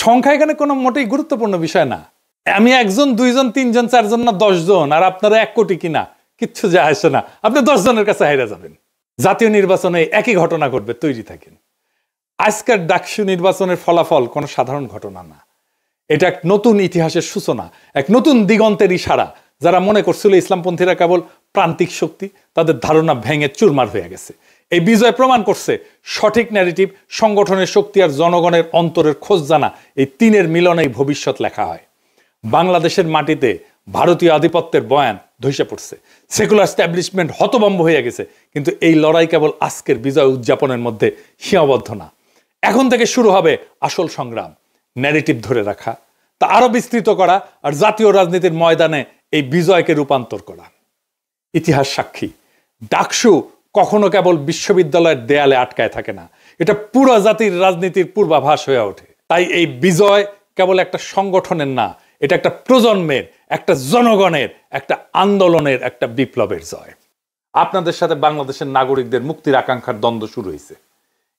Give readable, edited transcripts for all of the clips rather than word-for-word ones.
সংখ্যা এখানে কোনো মোটেই গুরুত্বপূর্ণ বিষয় না। আমি একজন, দুইজন, তিনজন, চারজন না 10 জন, আর আপনারা 1 কোটি কিনা কিচ্ছু যায় আসে না। আপনি 10 জনের কাছে হাইরা যাবেন। জাতীয় নির্বাচনে একই ঘটনা ঘটবে, তৈরি থাকেন। আজকের ডাকসু নির্বাচনের ফলাফল কোনো সাধারণ ঘটনা না। এটা এক নতুন ইতিহাসের সূচনা, এক নতুন দিগন্তের ইশারা। যারা মনে করছিল ইসলামপন্থীরা কেবল প্রান্তিক শক্তি, তাদের ধারণা ভেঙে চুরমার হয়ে গেছে। এই বিজয় প্রমাণ করছে সঠিক ন্যারেটিভ, সংগঠনের শক্তি আর জনগণের অন্তরের খোঁজ জানা, এই তিনের মিলনেই ভবিষ্যৎ লেখা হয়। বাংলাদেশের মাটিতে ভারতীয় আধিপত্যের বয়ান ধসে পড়ছে, সেকুলার এস্টাবলিশমেন্ট হতভম্ব হয়ে গেছে। কিন্তু এই লড়াই কেবল আজকের বিজয় উদযাপনের মধ্যে সীমাবদ্ধ না। এখন থেকে শুরু হবে আসল সংগ্রাম, ন্যারেটিভ ধরে রাখা, তা আরো বিস্তৃত করা, আর জাতীয় রাজনীতির ময়দানে এই বিজয়কে রূপান্তর করা। ইতিহাস সাক্ষী, ডাকসু কখনো কেবল বিশ্ববিদ্যালয়ের দেয়ালে আটকায় থাকে না, এটা পুরো জাতির রাজনীতির পূর্বাভাস হয়ে ওঠে। তাই এই বিজয় কেবল একটা সংগঠনের না, এটা একটা প্রজন্মের, একটা জনগণের, একটা আন্দোলনের, একটা বিপ্লবের জয়। আপনাদের সাথে বাংলাদেশের নাগরিকদের মুক্তির আকাঙ্ক্ষার দ্বন্দ্ব শুরু হয়েছে।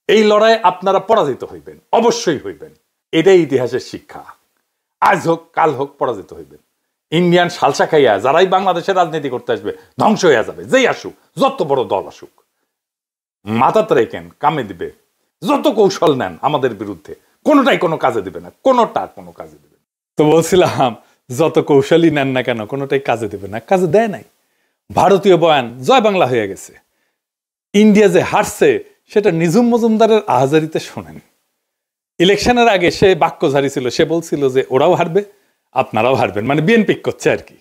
এই লড়াইয়ে আপনারা পরাজিত হইবেন, অবশ্যই হইবেন। এটাই ইতিহাসের শিক্ষা। আজ হোক কাল হোক পরাজিত হইবেন। ইন্ডিয়ান সালসা খাইয়া যারাই বাংলাদেশের রাজনীতি করতে আসবে ধ্বংস হয়ে যাবে। যেই আসুক, যত বড় দল আসুক, মাথাতে রেখেন, কামে দিবে। যত কৌশল নেন আমাদের বিরুদ্ধে, কোনোটাই কোনো কাজে দিবে না, কোনোটা কোনো কাজে দিবে না। তো বলছিলাম, যত কৌশলই নেন না কেন, কোনোটাই কাজে দিবে না, কাজে দেয় নাই। ভারতীয় বয়ান জয় বাংলা হয়ে গেছে। ইন্ডিয়া যে হারছে সেটা নিজুম মজুমদারের আহাজারিতে শোনেন। ইলেকশনের আগে সে বাক্য ঝাড়ি ছিল, সে বলছিল যে ওরাও হারবে, আপনারাও হারবেন, মানে বিএনপি করছে আর কি।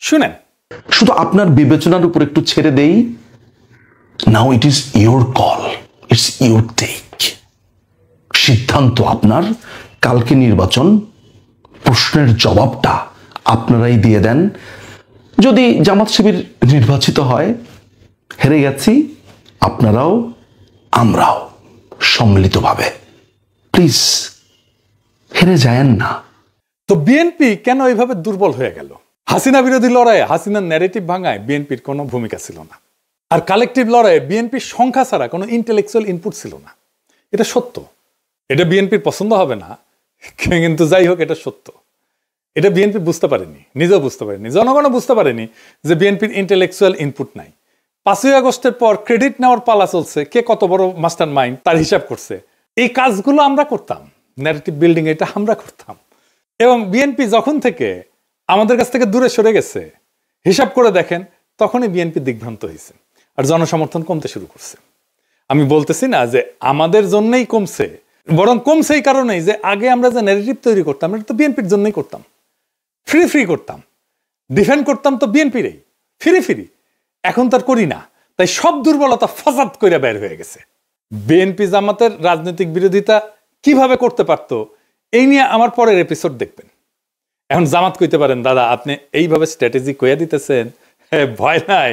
শুনেন, শুধু আপনার বিবেচনার উপর একটু ছেড়ে দেই। Now it is your call, it's your take. সিদ্ধান্ত আপনার। কালকে নির্বাচন, প্রশ্নের জবাবটা আপনারাই দিয়ে দেন। যদি জামাত শিবির নির্বাচিত হয়, হেরে গেছি, আপনারাও আমরাও সম্মিলিতভাবে। প্লিজ হেরে যায়েন না। তো বিএনপি কেন এইভাবে দুর্বল হয়ে গেল? হাসিনা বিরোধী লড়াইয়ে হাসিনার ন্যারেটিভ ভাঙায় বিএনপির কোনো ভূমিকা ছিল না। আর কালেকটিভ লড়াইয়ে বিএনপির সংখ্যা ছাড়া কোনো ইন্টেলেকচুয়াল ইনপুট ছিল না। এটা সত্য। এটা বিএনপির পছন্দ হবে না, কিন্তু যাই হোক, এটা সত্য। এটা বিএনপি বুঝতে পারেনি, নিজেও বুঝতে পারেনি, জনগণও বুঝতে পারেনি যে বিএনপির ইন্টেলেকচুয়াল ইনপুট নাই। 5ই আগস্টের পর ক্রেডিট নেওয়ার পালা চলছে, কে কত বড় মাস্টার মাইন্ড তার হিসাব করছে। এই কাজগুলো আমরা করতাম, ন্যারেটিভ বিল্ডিং এটা আমরা করতাম। এবং বিএনপি যখন থেকে আমাদের কাছ থেকে দূরে সরে গেছে, হিসাব করে দেখেন, তখনই বিএনপি দিগ্ভ্রান্ত হয়েছে আর জনসমর্থন কমতে শুরু করছে। আমি বলতেছি না যে আমাদের জন্যই কমছে, বরং কমছে এই কারণেই যে আগে আমরা যে ন্যারেটিভ তৈরি করতাম, এটা তো বিএনপির জন্যই করতাম। ফ্রি করতাম, ডিফেন্ড করতাম তো বিএনপিরই, ফ্রি। এখন তার করি না, তাই সব দুর্বলতা ফসাদ করে বের হয়ে গেছে। বিএনপি জামাতের রাজনৈতিক বিরোধিতা কিভাবে করতে পারতো, এই নিয়ে আমার পরের এপিসোড দেখবেন। এখন জামাত কইতে পারেন, দাদা আপনি এইভাবে স্ট্র্যাটেজি কইয়া দিতেছেন, ভয় নাই,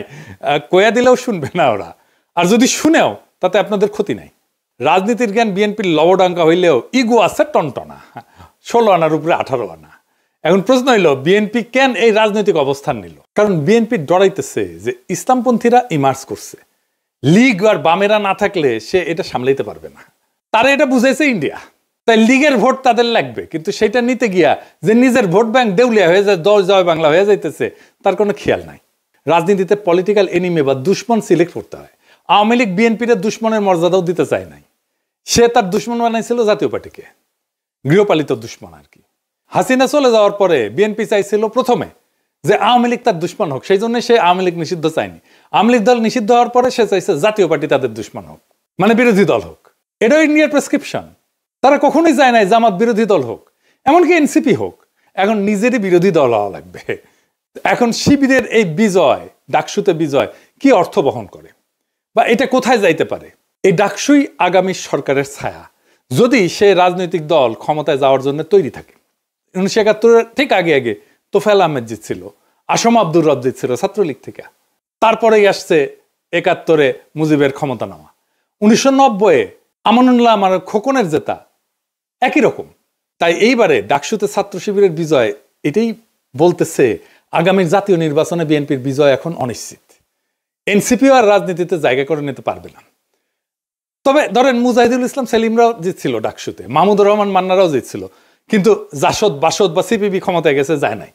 কইয়া দিলেও শুনবে না ওরা, আর যদি শুনেও তাতে আপনাদের ক্ষতি নাই। রাজনীতির জ্ঞান বিএনপির লবডাঙ্কা হইলেও ইগো আছে টনটনা, 16 আনার উপরে 18 আনা। এখন প্রশ্ন হইল, বিএনপি কেন এই রাজনৈতিক অবস্থান নিল? কারণ বিএনপি ডরাইতেছে যে ইসলামপন্থীরা ইমার্জ করছে, লীগ আর বামেরা না থাকলে সে এটা সামলাইতে পারবে না। তারা এটা বুঝাইছে ইন্ডিয়া, তাই লীগের ভোট তাদের লাগবে, কিন্তু সেটা নিতে গিয়া যে নিজের ভোট ব্যাংক দেউলিয়া হয়ে যায়, 10 জয় বাংলা হয়ে যাইতেছে, তার কোনো খেয়াল নাই। রাজনীতিতে পলিটিক্যাল এনিমি বা দুশ্মন সিলেক্ট করতে হয়। আওয়ামী লীগ বিএনপির দুশ্মনের মর্যাদাও দিতে চায় নাই, সে তার দুশ্মন বানাইছিল জাতীয় পার্টিকে, গৃহপালিত দুশ্মন আর কি। হাসিনা চলে যাওয়ার পরে বিএনপি চাইছিল প্রথমে যে আওয়ামী লীগ তার দুশ্মন হোক, সেই জন্য সে আওয়ামী লীগ নিষিদ্ধ চায়নি। আওয়ামী লীগ দল নিষিদ্ধ হওয়ার পরে সে চাইছে জাতীয় পার্টি তাদের দুশ্মন হোক, মানে বিরোধী দল হোক। এটাও ইন্ডিয়ার প্রেসক্রিপশন। তারা কখনোই চায় নাই জামাত বিরোধী দল হোক, এমনকি এনসিপি হোক। এখন নিজেরই বিরোধী দল হওয়া লাগবে। এখন শিবিরের এই বিজয়, ডাকসুতে বিজয়, কি অর্থ বহন করে বা এটা কোথায় যাইতে পারে? এই ডাকসুই আগামী সরকারের ছায়া, যদি সে রাজনৈতিক দল ক্ষমতায় যাওয়ার জন্য তৈরি থাকে। 1971 ঠিক আগে তোফায়েল আহমেদ জিতছিল, আসম আব্দুর রব জিতছিল ছাত্রলীগ থেকে। তারপরেই আসছে 71-এ মুজিবের ক্ষমতা নেওয়া, 1990-এ আমানুল্লাহ আমার খোকনের জেতা, একই রকম। তাই এইবারে ডাকসুতে ছাত্র শিবিরের বিজয় এটাই বলতেছে আগামীর জাতীয় নির্বাচনে বিএনপির বিজয় এখন অনিশ্চিত। এনসিপিও আর রাজনীতিতে জায়গা করে নিতে পারবে না। তবে ধরেন মুজাহিদুল ইসলাম সেলিমরাও জিতছিল ডাকসুতে, মাহমুদুর রহমান মান্নারাও জিতছিল, কিন্তু জাসদ বাসদ বা সিপিবি ক্ষমতায় গেছে, যায় নাই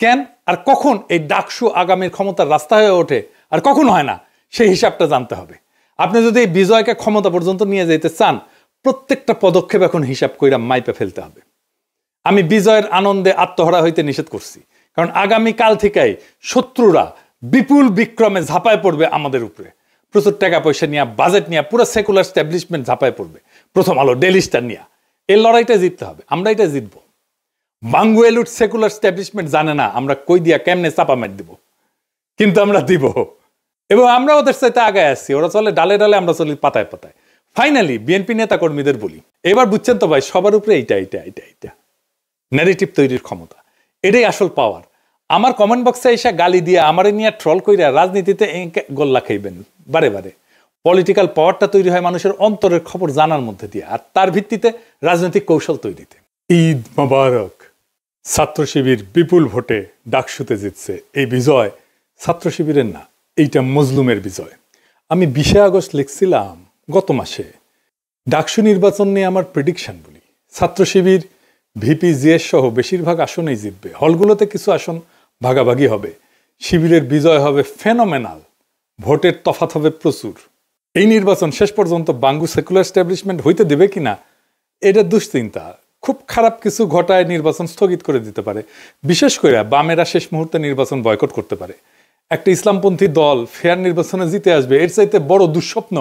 কেন? আর কখন এই ডাকসু আগামীর ক্ষমতার রাস্তা হয়ে ওঠে আর কখন হয় না, সেই হিসাবটা জানতে হবে। আপনি যদি এই বিজয়কে ক্ষমতা পর্যন্ত নিয়ে যেতে চান, প্রত্যেকটা পদক্ষেপ এখন হিসাব কইরা মাইপে ফেলতে হবে। আমি বিজয়ের আনন্দে আত্মহারা হইতে নিষেধ করছি, কারণ আগামী কাল থেকেই শত্রুরা বিপুল বিক্রমে ঝাঁপায় পড়বে আমাদের উপরে। প্রচুর টাকা পয়সা নিয়ে, বাজেট নিয়ে, পুরো সেকুলার স্ট্যাবলিশমেন্ট ঝাঁপায় পড়বে। প্রথম আলো, ডেইলি স্টার নিয়ে এই লড়াইটা জিততে হবে, আমরা এটা জিতবো। বাঙ্গুয়েলুট সেকুলার স্ট্যাবলিশমেন্ট জানে না আমরা কই দিয়া কেমনে চাপা মার দিব, কিন্তু আমরা দিব, এবং আমরা ওদের সাথে আগায় আসছি। ওরা চলে ডালে ডালে, আমরা চলি পাতায় পাতায়। ফাইনালি বিএনপি নেতা কর্মীদের বলি, এবার বুঝছেন তো ভাই, সবার উপরে এইটা এইটা এইটা এইটা ন্যারেটিভ তৈরির ক্ষমতা, এটাই আসল পাওয়ার। আমার কমেন্ট বক্সে এসে গালি দিয়ে, আমারে নিয়ে ট্রল কইরা রাজনীতিতে গোল্লা খাইবেন বারে বারে। পলিটিক্যাল পাওয়ারটা তৈরি হয় মানুষের অন্তরের খবর জানার মধ্যে দিয়ে, আর তার ভিত্তিতে রাজনৈতিক কৌশল তৈরিতে। ঈদ মোবারক। ছাত্র শিবির বিপুল ভোটে ডাকসুতে জিতছে। এই বিজয় ছাত্র শিবিরের না, এইটা মজলুমের বিজয়। আমি 20 আগস্ট লিখছিলাম গত মাসে, ডাকসু নির্বাচন নিয়ে আমার প্রেডিকশন বলি, ছাত্র শিবির ভিপি জিএস সহ বেশিরভাগ আসনেই জিতবে। হলগুলোতে কিছু আসন ভাগাভাগি হবে। শিবিরের বিজয় হবে ফেনোমেনাল, ভোটের তফাৎ হবে প্রচুর। এই নির্বাচন শেষ পর্যন্ত বাঙ্গু সেকুলার স্ট্যাবলিশমেন্ট হইতে দেবে কিনা, এটা দুশ্চিন্তা। খুব খারাপ কিছু ঘটায় নির্বাচন স্থগিত করে দিতে পারে। বিশেষ করে বামেরা শেষ মুহূর্তে নির্বাচন বয়কট করতে পারে। একটা ইসলামপন্থী দল ফেয়ার নির্বাচনে জিতে আসবে, এর চাইতে বড় দুঃস্বপ্ন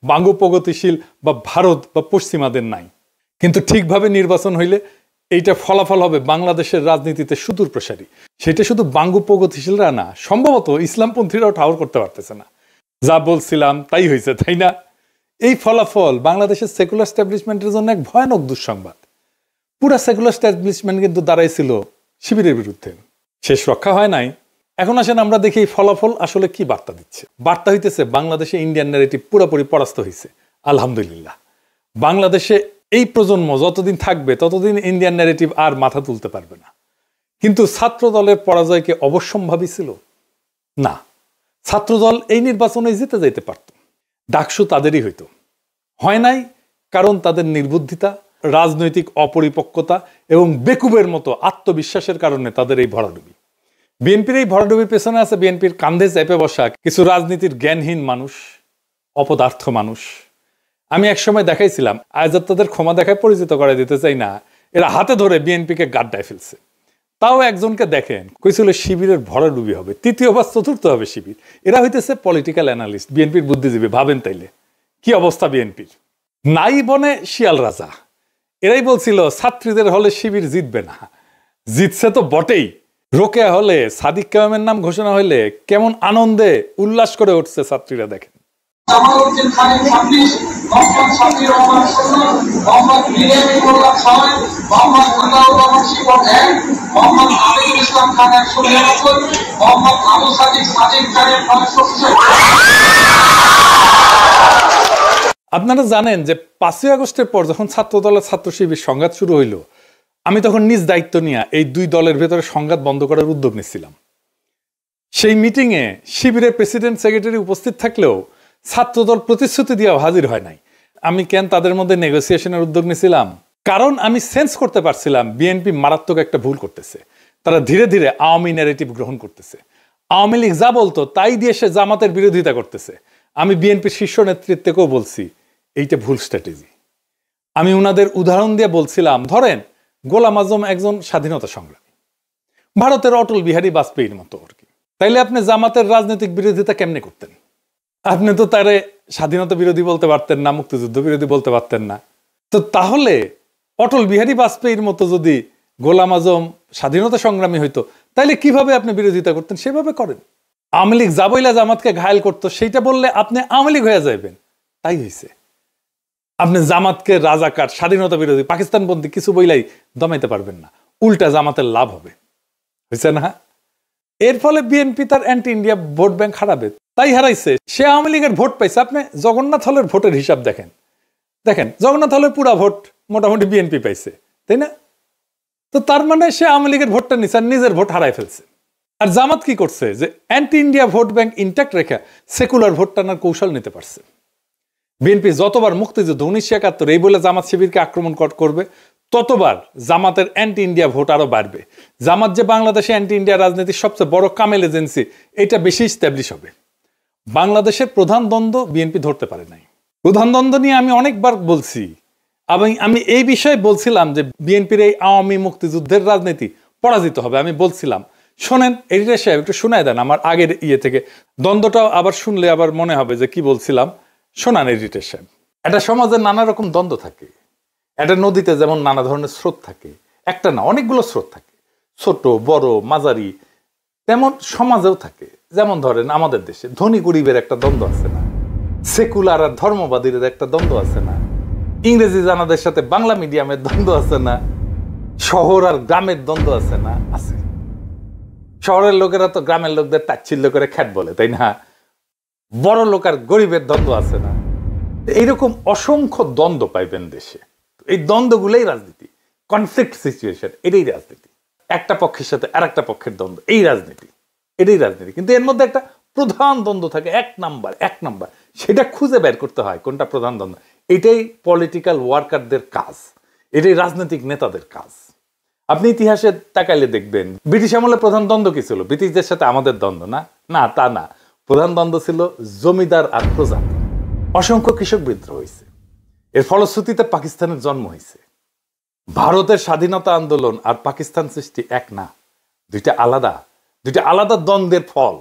বাঙ্গু প্রগতিশীল বা ভারত বা পশ্চিমাদের নাই। কিন্তু ঠিকভাবে নির্বাচন হইলে এইটা ফলাফল হবে বাংলাদেশের রাজনীতিতে সুদূর প্রসারী। সেটা শুধু বাঙ্গু প্রগতিশীলরা না, সম্ভবত ইসলামপন্থীরাও ঠাউর করতে পারতেছে না। যা বলছিলাম তাই হয়েছে, তাই না? এই ফলাফল বাংলাদেশের সেকুলার স্ট্যাবলিশমেন্টের জন্য এক ভয়ানক দুঃসংবাদ। পুরা সেকুলার স্ট্যাবলিশমেন্ট কিন্তু দাঁড়াইছিল শিবিরের বিরুদ্ধে, শেষ রক্ষা হয় নাই। এখন আসেন আমরা দেখি এই ফলাফল আসলে কি বার্তা দিচ্ছে। বার্তা হইতেছে বাংলাদেশে ইন্ডিয়ান ন্যারেটিভ পুরোপুরি পরাস্ত হয়েছে। আলহামদুলিল্লাহ, বাংলাদেশে এই প্রজন্ম যতদিন থাকবে ততদিন ইন্ডিয়ান ন্যারেটিভ আর মাথা তুলতে পারবে না। কিন্তু ছাত্র দলের পরাজয়কে অবশ্যম্ভাবী ছিল না। ছাত্রদল এই নির্বাচনে জিতে যাইতে পারত, ডাকসু তাদেরই হইতো। হয় নাই কারণ তাদের নির্বুদ্ধিতা, রাজনৈতিক অপরিপক্কতা এবং বেকুবের মতো আত্মবিশ্বাসের কারণে তাদের এই ভরাডুবি। বিএনপির এই ভরাডুবির পেছনে আছে বিএনপির কান্ধে চেপে বসা কিছু রাজনীতির জ্ঞানহীন মানুষ, অপদার্থ মানুষ। আমি একসময় দেখাইছিলাম, আজ তাদের ক্ষমা দেখায় পরিচিত করে দিতে চাই না, এরা হাতে ধরে বিএনপিকে গাড্ডায় ফেলছে। তাও একজনকে দেখেন কইছিল শিবিরের ভরাডুবি হবে, তৃতীয় বা চতুর্থ হবে শিবির। এরা হইতেছে পলিটিক্যাল অ্যানালিস্ট, বিএনপির বুদ্ধিজীবী। ভাবেন তাইলে কি অবস্থা বিএনপির। নাই বনে শিয়াল রাজা, এরাই বলছিল ছাত্রীদের হলে শিবির জিতবে না, জিতছে তো বটেই। রোকেয়া হলে সাদিক কায়েমের নাম ঘোষণা হইলে কেমন আনন্দে উল্লাস করে উঠছে ছাত্রীরা, দেখেন। জামালউদ্দিন খানের 26, মোহাম্মদ শাফিউর রহমান 16, মোহাম্মদ মিরাজ মোল্লা 6, মোহাম্মদ আতাউর রহমান শিবন 1, মোহাম্মদ আমিনুল ইসলাম খান 199, মোহাম্মদ আবু সাদিক খানের 966। আপনারা জানেন যে 5ই আগস্টের পর যখন ছাত্র দলের ছাত্র শিবির সংঘাত শুরু হইল, আমি তখন নিজ দায়িত্ব নিয়ে এই দুই দলের ভেতরে সংঘাত বন্ধ করার উদ্যোগ নিয়েছিলাম। সেই মিটিংয়ে শিবিরের প্রেসিডেন্ট সেক্রেটারি উপস্থিত থাকলেও ছাত্রদল প্রতিশ্রুতি দিয়ে হাজির হয় নাই। আমি কেন তাদের মধ্যে নেগোসিয়েশনের উদ্যোগ নিয়েছিলাম? কারণ আমি সেন্স করতে পারছিলাম বিএনপি মারাত্মক একটা ভুল করতেছে। তারা ধীরে ধীরে আওয়ামী ন্যারেটিভ গ্রহণ করতেছে। আওয়ামী লীগ যা বলতো তাই দিয়ে সে জামাতের বিরোধিতা করতেছে। আমি বিএনপির শীর্ষ নেতৃত্বকেও বলছি এইটা ভুল স্ট্র্যাটেজি। আমি উনাদের উদাহরণ দিয়ে বলছিলাম, ধরেন গোলাম আজম একজন স্বাধীনতা সংগ্রামী, ভারতের অটল বিহারী বাজপেয়ীর মতো আর কি। তাইলে আপনি জামাতের রাজনৈতিক বিরোধিতা কেমনে করতেন? আপনি তো তারে স্বাধীনতা বিরোধী বলতে পারতেন না, মুক্তিযুদ্ধ বিরোধী বলতে পারতেন না। তো তাহলে অটল বিহারী বাজপেয়ীর মতো যদি গোলাম আজম স্বাধীনতা সংগ্রামী হইতো, তাইলে কিভাবে আপনি বিরোধিতা করতেন? সেভাবে করেন। আওয়ামী লীগ যা বইলা জামাতকে ঘায়েল করতো সেইটা বললে আপনি আওয়ামী লীগ হয়ে যাবেন, তাই হয়েছে। আপনি জামাতকে রাজাকার, স্বাধীনতা বিরোধী, পাকিস্তানপন্থী কিছু বইলাই দমাইতে পারবেন না, উল্টা জামাতের লাভ হবে, হয়েছে না? এর ফলে বিএনপি তার অ্যান্টি ইন্ডিয়া ভোট ব্যাংক হারাবে, তাই হারাইছে। সে আওয়ামী লীগের ভোট পাইছে। আপনি জগন্নাথ হলের ভোটের হিসাব দেখেন, দেখেন জগন্নাথ হলের পুরা ভোট মোটামুটি বিএনপি পাইছে, তাই না? তো তার মানে সে আওয়ামী লীগের ভোটটা নিছে আর নিজের ভোট হারাই ফেলছে। আর জামাত কি করছে? যে anti India vote bank intact রেখে সেকুলার ভোট টানার কৌশল নিতে পারছে। বিএনপি যতবার মুক্তিযুদ্ধ 1971 এই বলে জামাত শিবিরকে আক্রমণ করবে, ততবার জামাতের অ্যান্টি ইন্ডিয়া ভোট আরো বাড়বে। জামাত যে বাংলাদেশে অ্যান্টি ইন্ডিয়া রাজনীতির সবচেয়ে বড় কামেল এজেন্সি, এটা বেশি স্ট্যাবলিশ হবে। বাংলাদেশের প্রধান দ্বন্দ্ব বিএনপি ধরতে পারে নাই। প্রধান দ্বন্দ্ব নিয়ে আমি অনেকবার বলছি, আমি এই বিষয়ে বলছিলাম যে বিএনপির এই আওয়ামী মুক্তিযুদ্ধের রাজনীতি পরাজিত হবে। আমি বলছিলাম, শোনেন এডিটর সাহেব একটু শোনায় দেন আমার আগের থেকে দ্বন্দ্বটা, আবার শুনলে আবার মনে হবে যে কি বলছিলাম। শোনান এডিটর সাহেব। একটা সমাজে নানা রকম দ্বন্দ্ব থাকে। একটা নদীতে যেমন নানা ধরনের স্রোত থাকে, একটা না অনেকগুলো স্রোত থাকে, ছোট বড় মাঝারি, তেমন সমাজেও থাকে। যেমন ধরেন আমাদের দেশে ধনী গরিবের একটা দ্বন্দ্ব আছে না, সেকুলার আর ধর্মবাদীদের একটা দ্বন্দ্ব আছে না, ইংরেজি জানাদের সাথে বাংলা মিডিয়ামের দ্বন্দ্ব আছে না, শহর আর গ্রামের দ্বন্দ্ব আছে না? আছে। শহরের লোকেরা তো গ্রামের লোকদের তাচ্ছিল্য করে খ্যাট বলে, তাই না? বড় লোক আর গরিবের দ্বন্দ্ব আছে না? এইরকম অসংখ্য দ্বন্দ্ব পাইবেন দেশে। এই দ্বন্দ্বগুলোই রাজনীতি, কনফ্লিক্ট সিচুয়েশন, এটাই রাজনীতি। একটা পক্ষের সাথে আর একটা পক্ষের দ্বন্দ্ব, এই রাজনীতি, এটাই রাজনীতি। কিন্তু এর মধ্যে একটা প্রধান দ্বন্দ্ব থাকে, এক নাম্বার, সেটা খুঁজে বের করতে হয় কোনটা প্রধান দ্বন্দ্ব। এটাই পলিটিক্যাল ওয়ার্কারদের কাজ, এটাই রাজনৈতিক নেতাদের কাজ। আপনি ইতিহাসে তাকাইলে দেখবেন ব্রিটিশ আমলে প্রধান দ্বন্দ্ব কি ছিল? ব্রিটিশদের সাথে আমাদের দ্বন্দ্ব না, না তা না। প্রধান দ্বন্দ্ব ছিল জমিদার আর প্রজাতি। অসংখ্য কৃষক বিদ্রোহ হয়েছে, এর ফলশ্রুতিতে পাকিস্তানের জন্ম হয়েছে। ভারতের স্বাধীনতা আন্দোলন আর পাকিস্তান সৃষ্টি এক না, দুইটা আলাদা দ্বন্দ্বের ফল।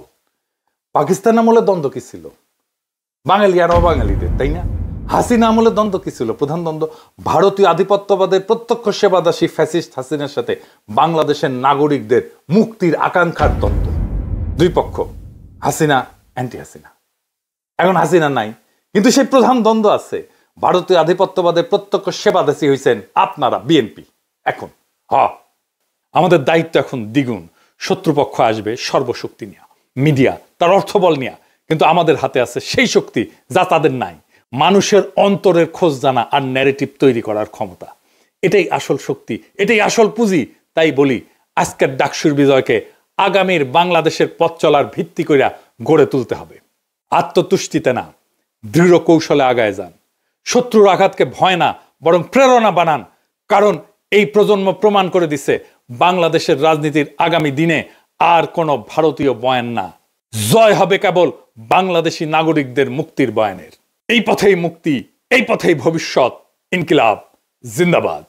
পাকিস্তান আমলে দ্বন্দ্ব কি ছিল? বাঙালি আর অবাঙালিদের, তাই না? হাসিনা আমলে দ্বন্দ্ব কি ছিল? প্রধান দ্বন্দ্ব ভারতীয় আধিপত্যবাদের প্রত্যক্ষ সেবাদাসী ফ্যাসিস্ট হাসিনার সাথে বাংলাদেশের নাগরিকদের মুক্তির আকাঙ্ক্ষার দ্বন্দ্ব। দুই পক্ষ, হাসিনা অ্যান্টি হাসিনা। এখন হাসিনা নাই, কিন্তু সেই প্রধান দ্বন্দ্ব আছে। ভারতীয় আধিপত্যবাদের প্রত্যক্ষ সেবাদাসী হয়েছেন আপনারা, বিএনপি। এখন আমাদের দায়িত্ব এখন দ্বিগুণ। শত্রুপক্ষ আসবে সর্বশক্তি নিয়ে, মিডিয়া তার অর্থবল নিয়ে, কিন্তু আমাদের হাতে আছে সেই শক্তি যা তাদের নাই, মানুষের অন্তরের খোঁজ জানা আর ন্যারেটিভ তৈরি করার ক্ষমতা। এটাই আসল শক্তি, এটাই আসল পুঁজি। তাই বলি, আজকের ডাকসুর বিজয়কে আগামীর বাংলাদেশের পথ চলার ভিত্তি কইরা গড়ে তুলতে হবে। আত্মতুষ্টিতে না, দৃঢ় কৌশলে আগায় যান। শত্রুর আঘাতকে ভয় না, বরং প্রেরণা বানান। কারণ এই প্রজন্ম প্রমাণ করে দিচ্ছে, বাংলাদেশের রাজনীতির আগামী দিনে আর কোনো ভারতীয় বয়ান না, জয় হবে কেবল বাংলাদেশি নাগরিকদের মুক্তির বয়ানের। এই পথেই মুক্তি, এই পথেই ভবিষ্যৎ। ইনকিলাব জিন্দাবাদ।